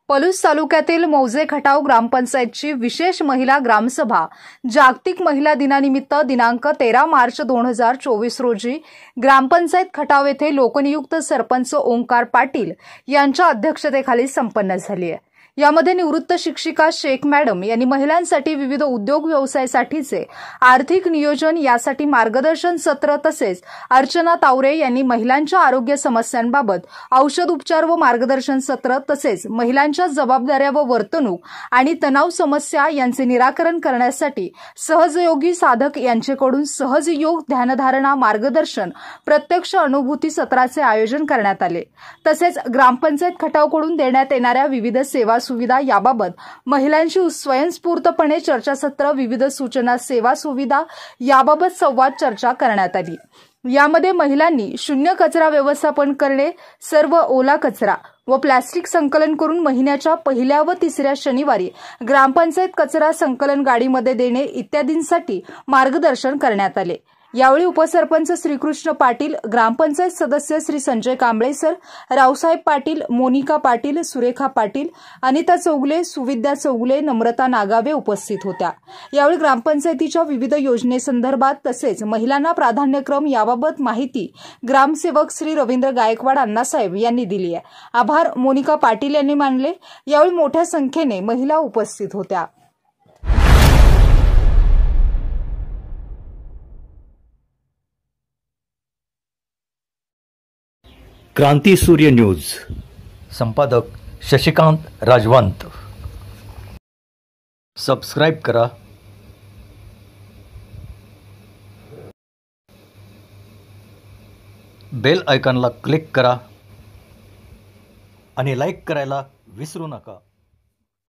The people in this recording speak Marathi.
पलूस तालुक्यातील मौजे खटाव ग्रामपंचायतची विशेष महिला ग्रामसभा जागतिक महिला दिनानिमित्त दिनांक 13 मार्च 2024 रोजी ग्रामपंचायत खटाव येथे लोकनियुक्त सरपंच ओंकार पाटील यांच्या अध्यक्षतेखाली संपन्न झाली आहे। यामध्ये निवृत्त शिक्षिका शेख मॅडम यांनी महिलांसाठी विविध उद्योग व्यवसायासाठीचे आर्थिक नियोजन यासाठी मार्गदर्शन सत्र तसेच अर्चना तावरे यांनी महिलांच्या आरोग्य समस्यांबाबत औषध उपचार व मार्गदर्शन सत्र तसेच महिलांच्या जबाबदाऱ्या व वर्तणूक आणि तणाव समस्या यांचे निराकरण करण्यासाठी सहजयोगी साधक यांच्याकडून सहज योग ध्यानधारणा मार्गदर्शन प्रत्यक्ष अनुभूती सत्राचे आयोजन करण्यात आले। तसेच ग्रामपंचायत खटावकडून देण्यात येणाऱ्या विविध सेवा सुविधा याबाबत महिलांशी स्वयंस्फूर्तपणे चर्चासत्र विविध सूचना सेवा सुविधा याबाबत संवाद चर्चा करण्यात आली। यामध्ये महिलांनी शून्य कचरा व्यवस्थापन करणे, सर्व ओला कचरा व प्लास्टिक संकलन करून महिन्याच्या पहिल्या व तिसऱ्या शनिवारी ग्रामपंचायत कचरा संकलन गाडीमध्ये देणे इत्यादींसाठी मार्गदर्शन करण्यात आले। यावेळी उपसरपंच श्रीकृष्ण पाटील, ग्रामपंचायत सदस्य श्री संजय कांबळे सर, रावसाहेब पाटील, मोनिका पाटील, सुरेखा पाटील, अनिता चौगले, सुविद्या चौगले, नम्रता नागावे उपस्थित होत्या। यावेळी ग्रामपंचायतीच्या विविध योजनेसंदर्भात तसेच महिलांना प्राधान्यक्रम याबाबत माहिती ग्रामसेवक श्री रवींद्र गायकवाड अण्णासाहेब यांनी दिली आहे। आभार मोनिका पाटील यांनी मानले। यावेळी मोठ्या संख्येने महिला उपस्थित होत्या। क्रांती सूर्य न्यूज संपादक शशिकांत राजवंत। सबस्क्राइब करा, बेल आयकॉनला क्लिक करा आणि लाईक करायला विसरू नका।